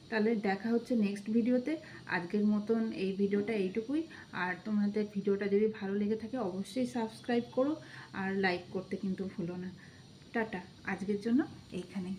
তাহলে দেখা হচ্ছে নেক্সট ভিডিওতে। আজকের মতন এই ভিডিওটা এইটুকুই। আর তোমাদের ভিডিওটা যদি ভালো লেগে থাকে অবশ্যই সাবস্ক্রাইব করো আর লাইক করতে কিন্তু ভুলো না। টাটা, আজকের জন্য এইখানেই।